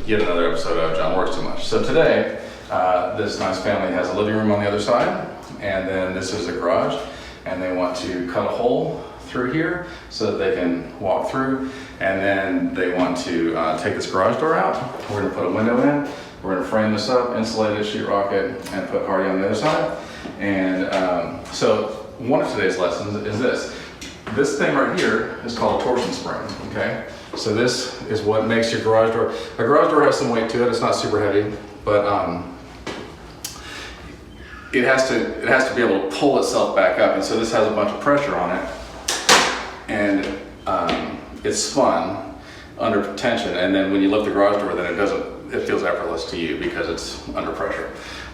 yet another episode of John Works Too Much. So today, this nice family has a living room on the other side, and then this is a garage, and they want to cut a hole through here so that they can walk through, and then they want to take this garage door out. We're going to put a window in, we're going to frame this up, insulate it, sheetrock it, and put Hardy on the other side. And so one of today's lessons is this. This thing right here is called a torsion spring, okay? So this is what makes your garage door. A garage door has some weight to it. It's not super heavy, but it has to be able to pull itself back up. And so this has a bunch of pressure on it, and it's spun under tension. And then when you lift the garage door, then it feels effortless to you because it's under pressure.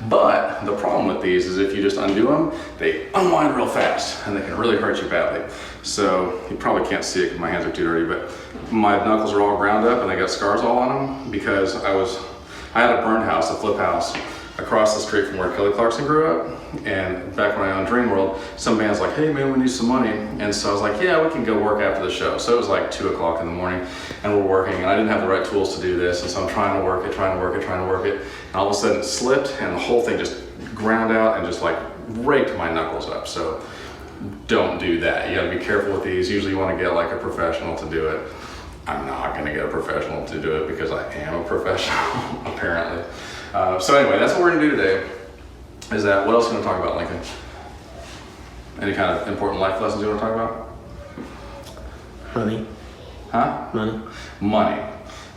But the problem with these is if you just undo them, they unwind real fast and they can really hurt you badly. So you probably can't see it because my hands are too dirty, but my knuckles are all ground up and I got scars all on them because I had a burned house, a flip house, across the street from where Kelly Clarkson grew up. And back when I owned Dream World, some band's like, hey man, we need some money. And so I was like, yeah, we can go work after the show. So it was like 2 o'clock in the morning and we're working, and I didn't have the right tools to do this. And so I'm trying to work it. And all of a sudden it slipped and the whole thing just ground out and just like raked my knuckles up. So don't do that. You gotta be careful with these. Usually you wanna get like a professional to do it. I'm not gonna get a professional to do it because I am a professional, apparently. So anyway, that's what we're gonna do today. Is that, what else are we gonna talk about, Lincoln? Any kind of important life lessons you wanna talk about? Money. Huh? Money.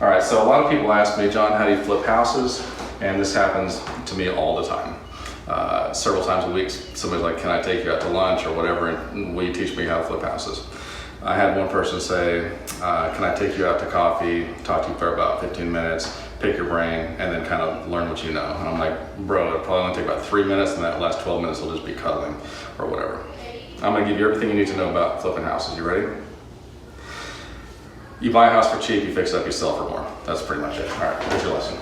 All right, so a lot of people ask me, John, how do you flip houses? And this happens to me all the time. Several times a week, somebody's like, can I take you out to lunch or whatever, and will you teach me how to flip houses? I had one person say, can I take you out to coffee, talk to you for about 15 minutes, pick your brain, and then kind of learn what you know. And I'm like, bro, it'll probably only take about 3 minutes, and that last 12 minutes will just be cuddling or whatever. I'm gonna give you everything you need to know about flipping houses. You ready? You buy a house for cheap, you fix it up, you sell for more. That's pretty much it. All right, here's your lesson.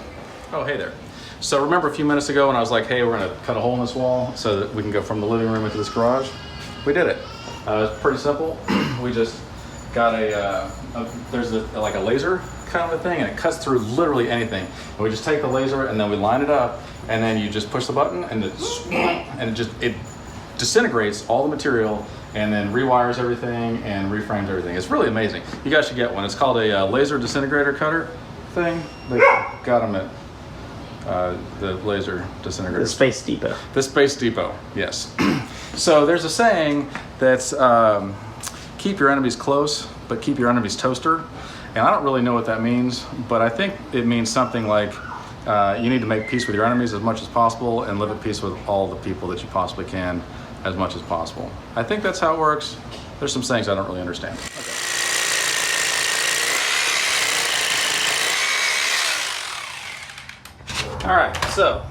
Oh, hey there. So remember a few minutes ago when I was like, hey, we're gonna cut a hole in this wall so that we can go from the living room into this garage? We did it. It's pretty simple. We just got there's like a laser kind of a thing, and it cuts through literally anything. And we just take the laser and then we line it up, and then you just push the button and it disintegrates all the material and then rewires everything and reframes everything. It's really amazing. You guys should get one. It's called a laser disintegrator cutter thing. They got them at the laser disintegrator. The Space Depot. The Space Depot, yes. So there's a saying that's keep your enemies close, but keep your enemies toaster. And I don't really know what that means, but I think it means something like you need to make peace with your enemies as much as possible and live at peace with all the people that you possibly can as much as possible. I think that's how it works. There's some sayings I don't really understand. Okay. All right, so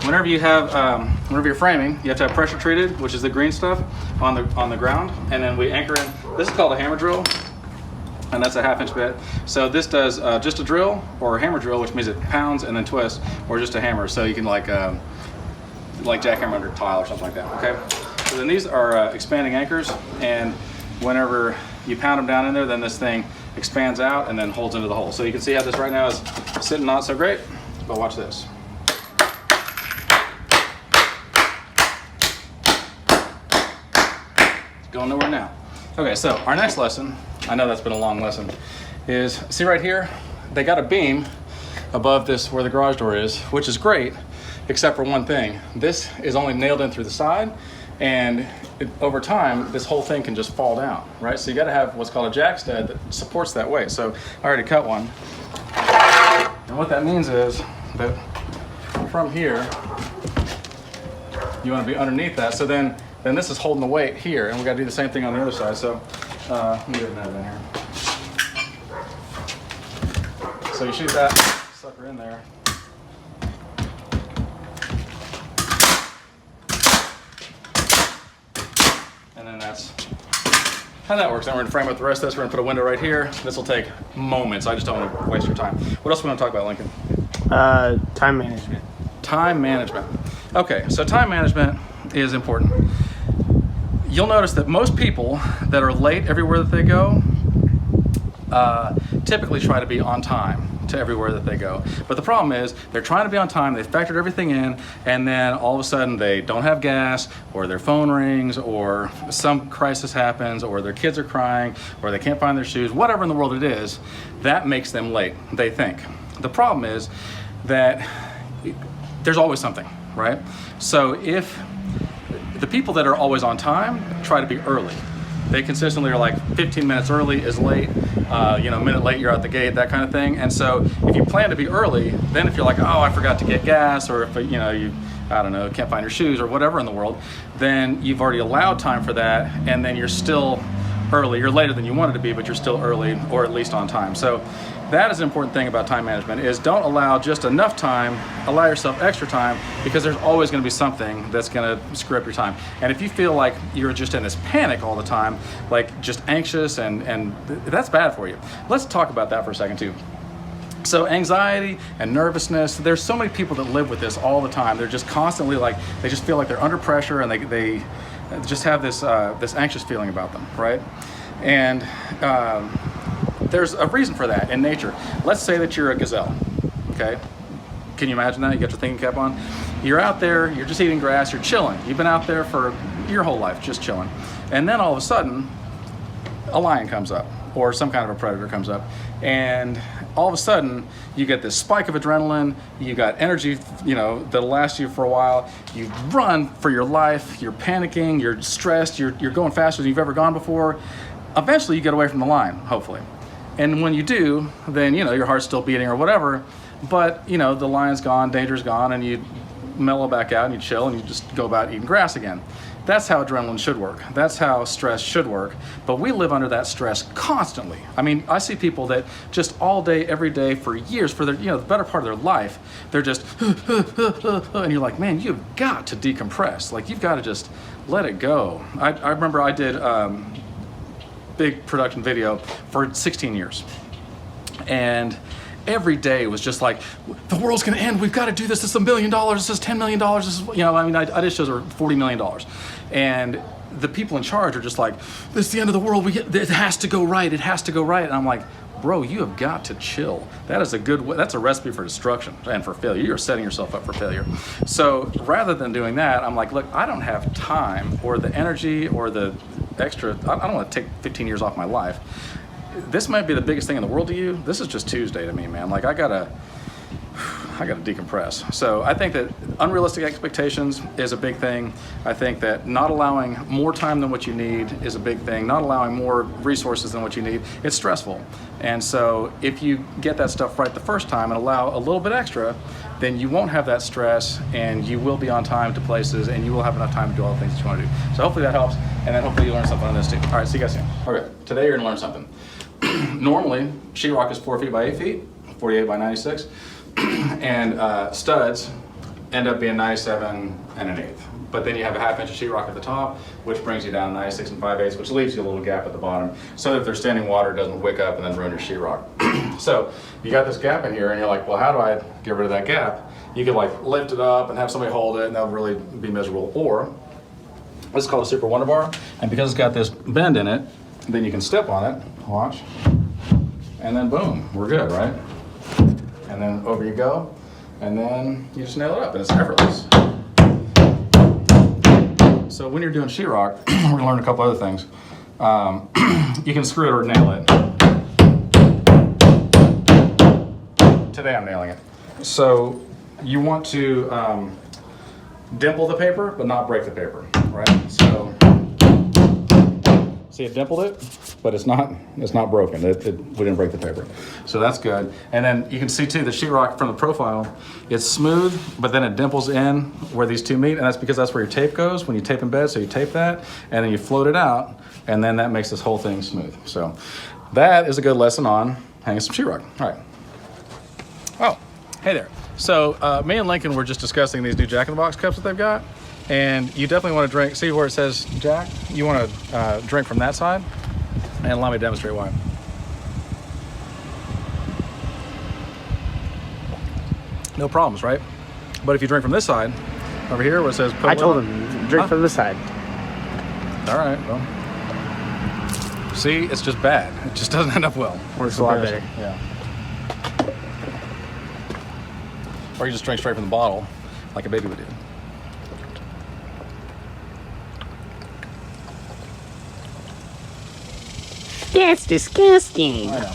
whenever you're framing, you have to have pressure treated, which is the green stuff, on the ground, and then we anchor in. This is called a hammer drill, and that's a 1/2 inch bit. So this does just a drill or a hammer drill, which means it pounds and then twists, or just a hammer. So you can like jackhammer under tile or something like that. Okay. So then these are expanding anchors, and whenever you pound them down in there, then this thing expands out and then holds into the hole. So you can see how this right now is sitting not so great, but watch this. Going nowhere now. Okay, so our next lesson, I know that's been a long lesson, is see right here, they got a beam above this where the garage door is, which is great, except for one thing. This is only nailed in through the side, and over time, this whole thing can just fall down, right? So you gotta have what's called a jack stud that supports that weight. So I already cut one. And what that means is that from here, you wanna be underneath that. So then this is holding the weight here, and we gotta do the same thing on the other side. So let me get another in here. So you shoot that sucker in there. And then that's how that works. Then we're gonna frame up the rest of this. We're gonna put a window right here. This will take moments. I just don't wanna waste your time. What else are we gonna talk about, Lincoln? Time management. Time management. Okay, so time management is important. You'll notice that most people that are late everywhere that they go typically try to be on time to everywhere that they go. But the problem is they're trying to be on time, they factored everything in, and then all of a sudden they don't have gas, or their phone rings, or some crisis happens, or their kids are crying, or they can't find their shoes, whatever in the world it is, that makes them late, they think. The problem is that there's always something, right? So if the people that are always on time try to be early. They consistently are like 15 minutes early is late, a minute late, you're out the gate, that kind of thing. And so if you plan to be early, then if you're like, oh, I forgot to get gas, or if you I don't know, can't find your shoes or whatever in the world, then you've already allowed time for that, and then you're still early. You're later than you wanted to be, but you're still early, or at least on time. So that is an important thing about time management, is don't allow just enough time, allow yourself extra time, because there's always gonna be something that's gonna screw up your time. And if you feel like you're just in this panic all the time, like just anxious, and that's bad for you. Let's talk about that for a second too. So anxiety and nervousness, there's so many people that live with this all the time. They're just constantly like, they just feel like they're under pressure, and they just have this anxious feeling about them, right? And there's a reason for that in nature. Let's say that you're a gazelle, okay? Can you imagine that? You got your thinking cap on. You're out there, you're just eating grass, you're chilling. You've been out there for your whole life, just chilling. And then all of a sudden, a lion comes up, or some kind of a predator comes up, and all of a sudden you get this spike of adrenaline, you got energy, that'll last you for a while, you run for your life, you're panicking, you're stressed, you're going faster than you've ever gone before. Eventually you get away from the lion, hopefully. And when you do, then your heart's still beating or whatever, but the lion's gone, danger's gone, and you mellow back out and you chill and you just go about eating grass again. That's how adrenaline should work. That's how stress should work. But we live under that stress constantly. I mean, I see people that just all day, every day, for years, for their, the better part of their life, they're just, and you're like, man, you've got to decompress. Like, you've got to just let it go. I remember I did big production video for 16 years. And every day was just like, the world's gonna end, we've got to do this, this is $1 million, this is $10 million, this is, I did shows that were $40 million. And the people in charge are just like, this is the end of the world, it has to go right, it has to go right. And I'm like, bro, you have got to chill. That is that's a recipe for destruction and for failure. You're setting yourself up for failure. So rather than doing that, I'm like, look, I don't have time or the energy or the extra, I don't want to take 15 years off my life. This might be the biggest thing in the world to you. This is just Tuesday to me, man. Like, I gotta decompress. So I think that unrealistic expectations is a big thing. I think that not allowing more time than what you need is a big thing. Not allowing more resources than what you need, it's stressful. And so if you get that stuff right the first time and allow a little bit extra, then you won't have that stress, and you will be on time to places, and you will have enough time to do all the things that you want to do. So hopefully that helps, and then hopefully you learn something on this too. All right, see you guys soon. Okay, today you're gonna learn something. Normally, sheetrock is 4 feet by 8 feet, 48 by 96, and studs end up being 97 and an eighth. But then you have a 1/2 inch of sheetrock at the top, which brings you down 96 and 5/8, which leaves you a little gap at the bottom, so that if there's standing water, it doesn't wick up and then ruin your sheetrock. So you got this gap in here, and you're like, well, how do I get rid of that gap? You could like lift it up and have somebody hold it, and that would really be miserable. Or this is called a super wonder bar, and because it's got this bend in it, then you can step on it, watch, and then boom, we're good, right? And then over you go, and then you just nail it up, and it's effortless. So when you're doing sheetrock, we're gonna learn a couple other things. You can screw it or nail it. Today I'm nailing it. So you want to dimple the paper, but not break the paper, right? So see, it dimpled it, but it's not broken. We didn't break the paper. So that's good. And then you can see too, the sheetrock from the profile, it's smooth, but then it dimples in where these two meet, and that's because that's where your tape goes when you tape in bed. So you tape that, and then you float it out, and then that makes this whole thing smooth. So that is a good lesson on hanging some sheetrock. All right. Oh, hey there. So me and Lincoln were just discussing these new Jack in the Box cups that they've got. And you definitely want to drink, see where it says Jack? You want to drink from that side, and allow me to demonstrate why. No problems, right? But if you drink from this side, over here where it says... I told him, drink from this side. All right, well. See, it's just bad. It just doesn't end up well. Works a lot better. Yeah. Or you just drink straight from the bottle, like a baby would do. That's disgusting. I know.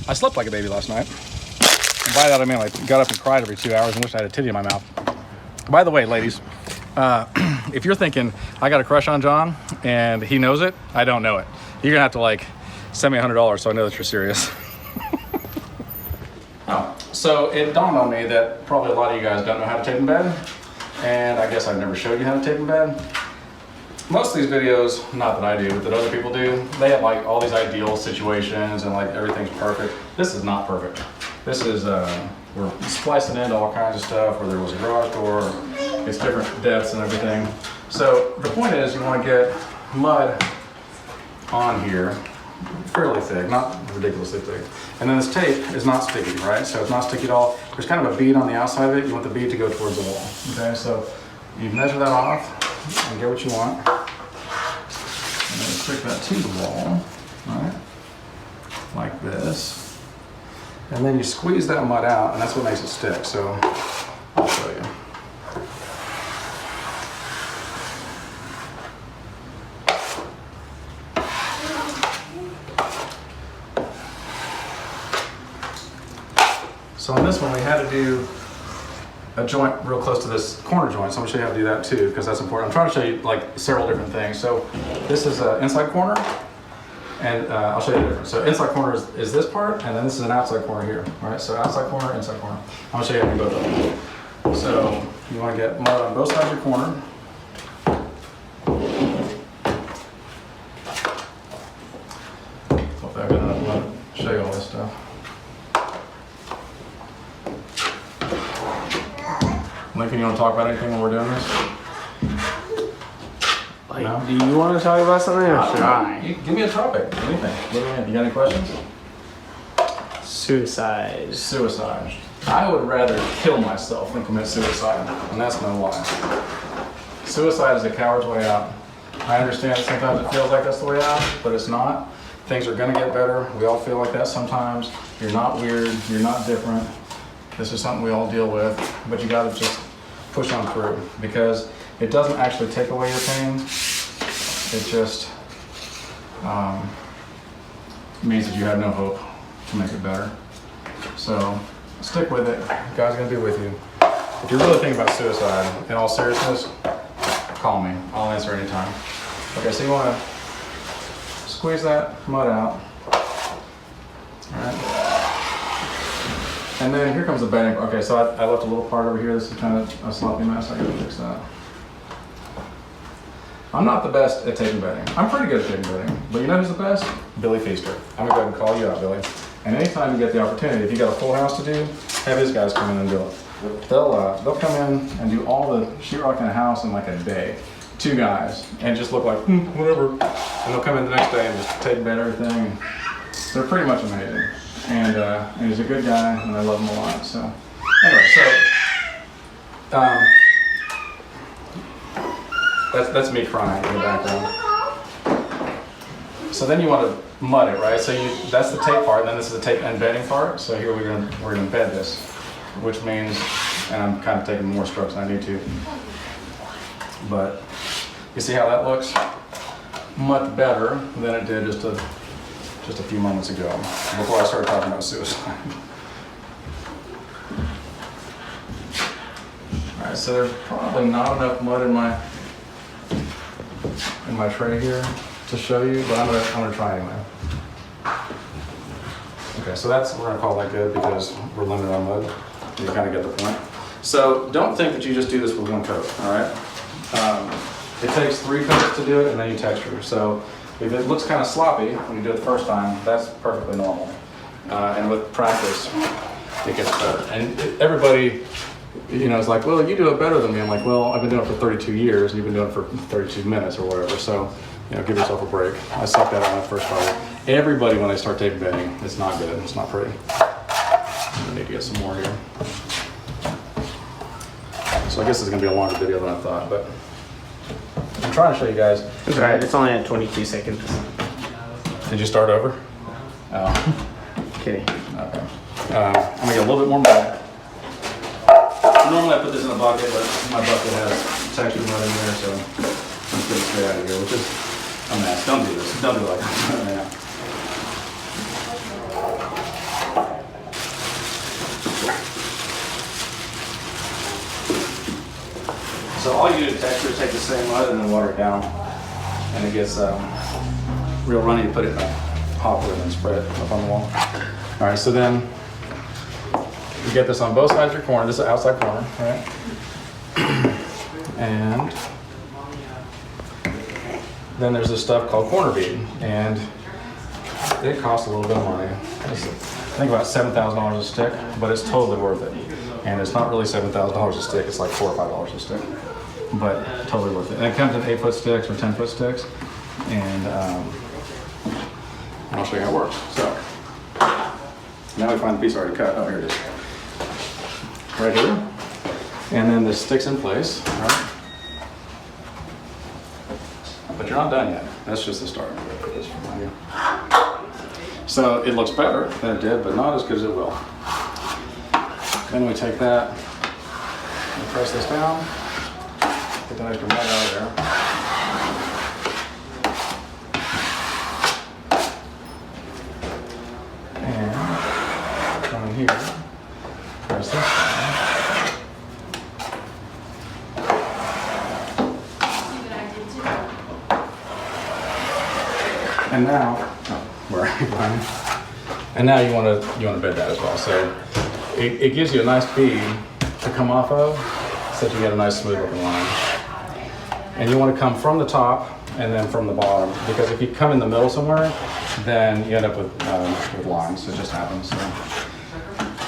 I slept like a baby last night. And by that I mean like got up and cried every 2 hours and wished I had a titty in my mouth. By the way, ladies, if you're thinking I got a crush on John and he knows it, I don't know it. You're gonna have to like send me $100 so I know that you're serious. Oh, so it dawned on me that probably a lot of you guys don't know how to tape in bed, and I guess I've never showed you how to tape in bed. Most of these videos, not that I do, but that other people do, they have like all these ideal situations and like everything's perfect. This is not perfect. This is, we're splicing into all kinds of stuff where there was a garage door, it's different depths and everything. So the point is you want to get mud on here, fairly thick, not ridiculously thick. And then this tape is not sticky, right? So it's not sticky at all. There's kind of a bead on the outside of it. You want the bead to go towards the wall, okay? So you measure that off and get what you want. And then stick that to the wall, right? Like this. And then you squeeze that mud out, and that's what makes it stick. So I'll show you. So on this one, we had to do a joint real close to this corner joint. So I'm gonna show you how to do that too, because that's important. I'm trying to show you like several different things. So this is an inside corner, and I'll show you the difference. So inside corner is this part, and then this is an outside corner here. All right, so outside corner, inside corner. I'm gonna show you how to do both of them. So you wanna get mud on both sides of your corner. Hopefully I've got enough mud to show you all this stuff. Lincoln, you want to talk about anything when we're doing this? Like, No? do you want to talk about something or should I? You give me a topic. Anything. What do you mean? You got any questions? Suicide. Suicide. I would rather kill myself than commit suicide, and that's no lie. Suicide is a coward's way out. I understand that sometimes it feels like that's the way out, but it's not. Things are going to get better. We all feel like that sometimes. You're not weird. You're not different. This is something we all deal with, but you got to just push on through, because it doesn't actually take away your pain. It just means that you have no hope to make it better. So stick with it. God's gonna be with you. If you're really thinking about suicide, in all seriousness, call me. I'll answer anytime. Okay, so you want to squeeze that mud out. All right. And then here comes the bedding. Okay, so I left a little part over here. This is kind of a sloppy mess. I gotta fix that. I'm not the best at taking bedding. I'm pretty good at taking bedding, but you know who's the best? Billy Feaster. I'm gonna go ahead and call you out, Billy. And anytime you get the opportunity, if you got a full house to do, have his guys come in and do it. They'll come in and do all the sheetrock in the house in like a day. 2 guys, and just look like whatever. And they'll come in the next day and just take bed everything. They're pretty much amazing. And he's a good guy, and I love him a lot. So anyway, that's me crying in the background. So then you want to mud it, right? So that's the tape part, and then this is the tape and bedding part. So here we're gonna bed this, which means, and I'm kind of taking more strokes than I need to, but you see how that looks? Much better than it did just a few moments ago, before I started talking about suicide. All right, so there's probably not enough mud in my tray here to show you, but I'm gonna try anyway. Okay, so we're gonna call that good because we're limited on mud. You kind of get the point. So don't think that you just do this with 1 coat, all right? It takes 3 coats to do it, and then you texture. So if it looks kind of sloppy when you do it the first time, that's perfectly normal. And with practice, it gets better. And everybody, is like, well, you do it better than me. I'm like, well, I've been doing it for 32 years, and you've been doing it for 32 minutes or whatever. So, give yourself a break. I sucked that on the first part. Everybody, when they start tape bedding, it's not good. It's not pretty. I need to get some more here. So I guess it's going to be a longer video than I thought, but I'm trying to show you guys. It's alright, it's only at 22 seconds. Did you start over? Oh. Kidding. Okay. I'm going to get a little bit more mud. Normally I put this in a bucket, but my bucket has texture mud in there, so let's get it straight out of here, which is a mess. Don't do this. Don't do it like that right now. So all you do to texture is take the same mud and then water it down, and it gets real runny. You put it in a hopper and then spread it up on the wall. All right, so then you get this on both sides of your corner. This is the outside corner, right? And then there's this stuff called corner bead, and it costs a little bit of money. It's, I think about $7,000 a stick, but it's totally worth it. And it's not really $7,000 a stick, it's like $4 or $5 a stick, but totally worth it. And it comes in 8-foot sticks or 10-foot sticks, and I'll show you how it works. So now we find the piece already cut. Oh, here it is. Right here. And then this sticks in place, right? But you're not done yet. That's just the start. So it looks better than it did, but not as good as it will. Then we take that and press this down, get the extra mud out of there. And come in here, press this down. And now, where are you, Brian? And now you want to bed that as well. So it gives you a nice bead to come off of, so that you get a nice smooth looking line. And you want to come from the top and then from the bottom, because if you come in the middle somewhere, then you end up with lines. It just happens.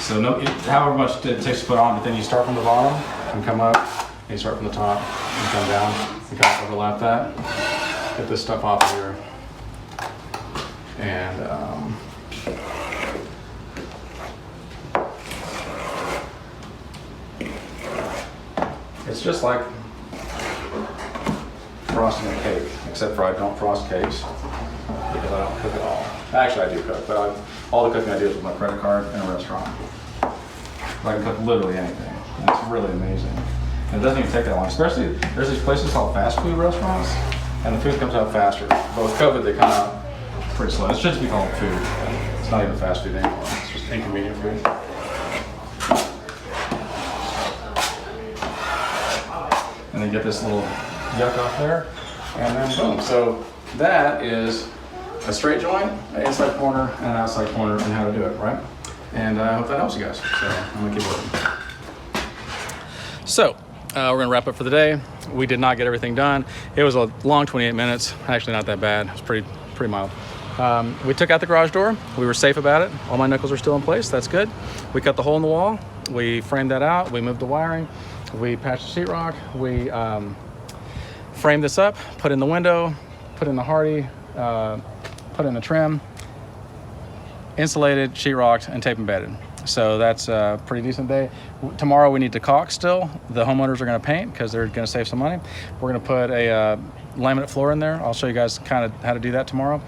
So no, however much it takes to put on, but then you start from the bottom and come up, and you start from the top and come down. You kind of overlap that. Get this stuff off of here. And it's just like frosting a cake, except for I don't frost cakes because I don't cook at all. Actually, I do cook, but all the cooking I do is with my credit card in a restaurant. I can cook literally anything. And it's really amazing. And it doesn't even take that long. Especially, there's these places called fast food restaurants, and the food comes out faster. But with COVID, they come out pretty slow. It should just be called food. It's not even fast food anymore. It's just inconvenient food. And then get this little yuck off there, and then boom. So that is a straight joint, an inside corner, and an outside corner, and how to do it, right? And I hope that helps you guys. So I'm gonna keep working. So we're gonna wrap up for the day. We did not get everything done. It was a long 28 minutes. Actually, not that bad. It was pretty mild. We took out the garage door. We were safe about it. All my knuckles are still in place. That's good. We cut the hole in the wall. We framed that out. We moved the wiring. We patched the sheetrock. We framed this up, put in the window, put in the hardy, put in the trim, insulated, sheetrocked, and tape embedded. So that's a pretty decent day. Tomorrow we need to caulk still. The homeowners are going to paint because they're going to save some money. We're going to put a laminate floor in there. I'll show you guys kind of how to do that tomorrow.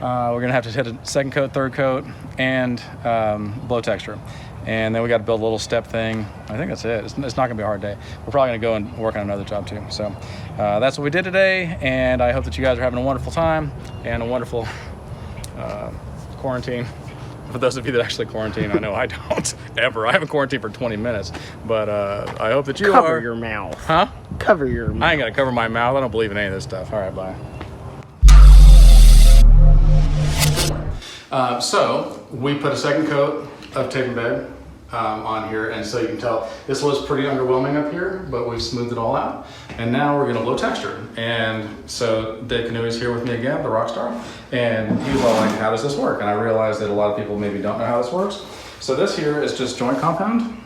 We're going to have to hit a second coat, third coat, and blow texture. And then we got to build a little step thing. I think that's it. It's not going to be a hard day. We're probably going to go and work on another job too. So that's what we did today. And I hope that you guys are having a wonderful time and a wonderful quarantine. For those of you that actually quarantine, I know I don't ever. I haven't quarantined for 20 minutes, but I hope that you are. Cover your mouth. Huh? Cover your mouth. I ain't gonna cover my mouth. I don't believe in any of this stuff. All right, bye. So we put a second coat of tape and bed on here, and so you can tell this was pretty underwhelming up here, but we've smoothed it all out. And now we're gonna blow texture. And so Dave Canoe is here with me again, the rock star, and he was all like, how does this work? And I realized that a lot of people maybe don't know how this works. So this here is just joint compound,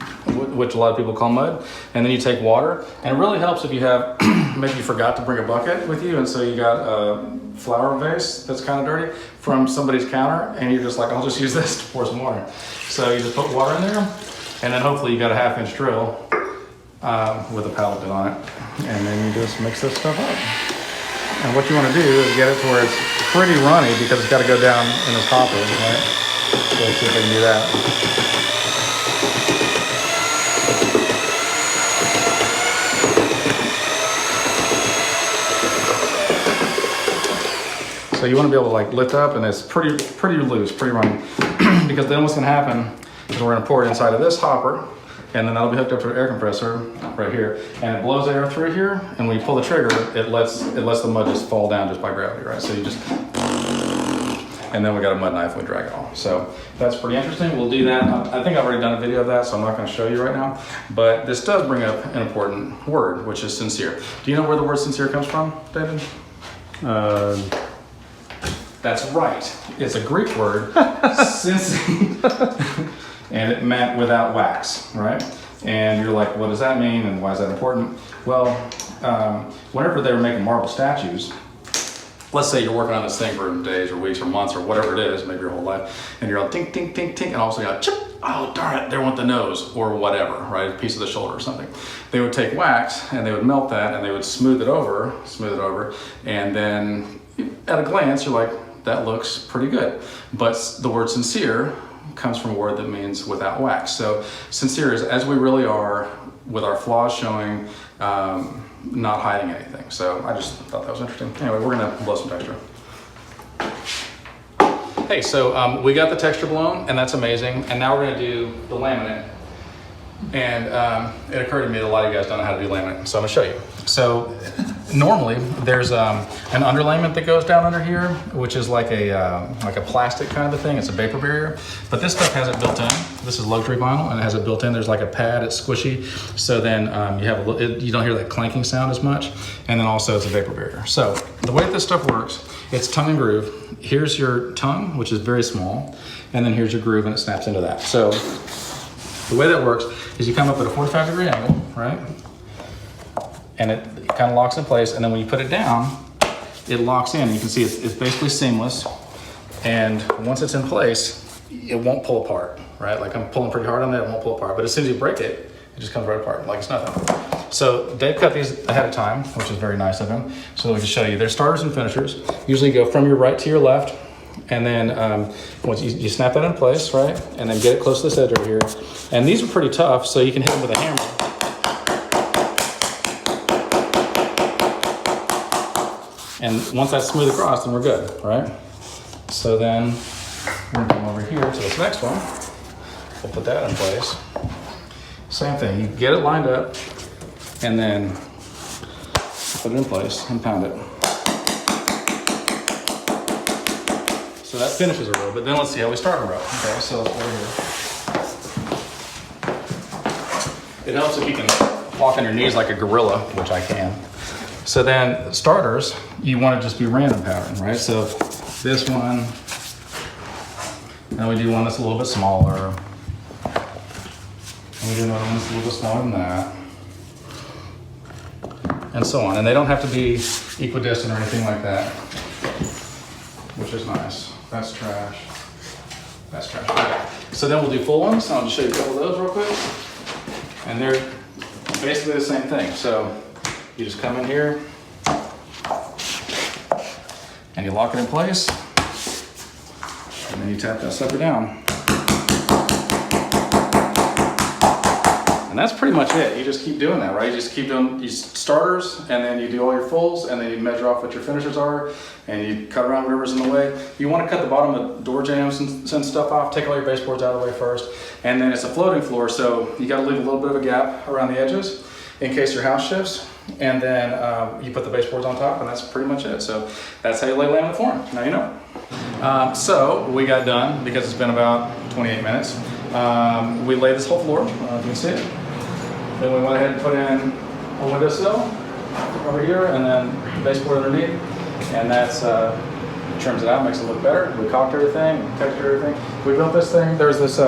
which a lot of people call mud. And then you take water, and it really helps if you have, maybe you forgot to bring a bucket with you, and so you got a flower vase that's kind of dirty from somebody's counter, and you're just like, I'll just use this to pour some water. So you just put water in there, and then hopefully you got a 1/2-inch drill with a paddle bit on it. And then you just mix this stuff up. And what you want to do is get it to where it's pretty runny, because it's got to go down in this hopper, right? So let's see if I can do that. So you want to be able to like lift up, and it's pretty loose, pretty runny. Because then what's going to happen is we're going to pour it inside of this hopper, and then that'll be hooked up to an air compressor right here, and it blows air through here. And when you pull the trigger, it lets the mud just fall down just by gravity, right? So you just, and then we got a mud knife, we drag it off. So that's pretty interesting. We'll do that. I think I've already done a video of that, so I'm not going to show you right now. But this does bring up an important word, which is sincere. Do you know where the word sincere comes from, David? That's right. It's a Greek word, sincere, and it meant without wax, right? And you're like, what does that mean, and why is that important? Well, whenever they were making marble statues, let's say you're working on this thing for days or weeks or months or whatever it is, maybe your whole life, and you're all tink, tink, tink, tink, and all of a sudden you're like, chip, oh darn it, there went the nose or whatever, right? A piece of the shoulder or something. They would take wax and they would melt that and they would smooth it over, and then at a glance you're like, that looks pretty good. But the word sincere comes from a word that means without wax. So sincere is as we really are, with our flaws showing, not hiding anything. So I just thought that was interesting. Anyway, we're gonna blow some texture. Hey, so we got the texture blown, and that's amazing. And now we're gonna do the laminate. And it occurred to me that a lot of you guys don't know how to do laminate, so I'm gonna show you. So normally there's an underlayment that goes down under here, which is like a plastic kind of a thing. It's a vapor barrier, but this stuff has it built in. This is luxury vinyl, and it has it built in. There's like a pad, it's squishy, so then you don't hear that clanking sound as much, and then also it's a vapor barrier. So the way that this stuff works, it's tongue and groove. Here's your tongue, which is very small, and then here's your groove, and it snaps into that. So the way that works is you come up at a 45-degree angle, right? And it kind of locks in place, and then when you put it down, it locks in. You can see it's basically seamless, and once it's in place, it won't pull apart, right? Like I'm pulling pretty hard on that, it won't pull apart, but as soon as you break it, it just comes right apart, like it's nothing. So Dave cut these ahead of time, which is very nice of him, so that we can show you. There's starters and finishers. Usually go from your right to your left, and then once you snap that in place, right? And then get it close to this edge over here. And these are pretty tough, so you can hit them with a hammer. And once that's smooth across, then we're good, right? So then we're gonna come over here to this next one. We'll put that in place. Same thing, you get it lined up, and then put it in place and pound it. So that finishes a row, but then let's see how we start a row. Okay, so over here. It helps if you can walk on your knees like a gorilla, which I can. So then starters, you want to just be random pattern, right? So this one, and we do one that's a little bit smaller. And we do another one that's a little bit smaller than that. And so on. And they don't have to be equidistant or anything like that, which is nice. That's trash. That's trash. Okay. So then we'll do full ones. I'll just show you a couple of those real quick. And they're basically the same thing. So you just come in here and you lock it in place, and then you tap that sucker down. And that's pretty much it. You just keep doing that, right? You just keep doing these starters, and then you do all your fulls, and then you measure off what your finishers are, and you cut around whatever's in the way. You want to cut the bottom of door jambs and stuff off, take all your baseboards out of the way first, and then it's a floating floor, so you got to leave a little bit of a gap around the edges in case your house shifts, and then you put the baseboards on top, and that's pretty much it. So that's how you lay laminate form. Now you know. So we got done, because it's been about 28 minutes. We laid this whole floor, if you can see it. Then we went ahead and put in a windowsill over here, and then the baseboard underneath, and that's trims it out, makes it look better. We caulked everything, textured everything. We built this thing. There's this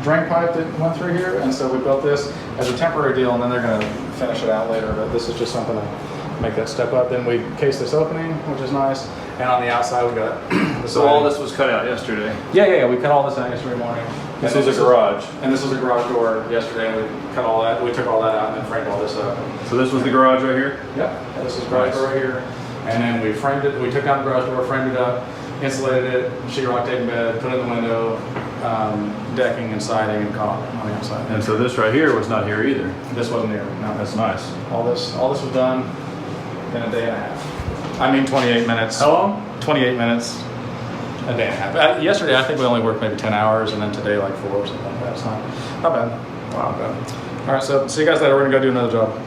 drain pipe that went through here, and so we built this as a temporary deal, and then they're going to finish it out later, but this is just something to make that step up. Then we cased this opening, which is nice, and on the outside we got the So all this was cut out yesterday? Yeah, we cut all this out yesterday morning. This was a garage? And this was a garage door yesterday, and we cut all that, we took all that out and then framed all this up. So this was the garage right here? Yep, and this is the garage door right here. And then we framed it, we took out the garage door, framed it up, insulated it, sheetrock taping bed, put it in the window, decking and siding and caulk on the outside. And so this right here was not here either? This wasn't here, no. That's nice. All this was done in a day and a half. I mean 28 minutes. How long? 28 minutes, a day and a half. Yesterday, I think we only worked maybe 10 hours, and then today, like 4 or something like that. It's not bad. Wow. All right, so see you guys later. We're gonna go do another job.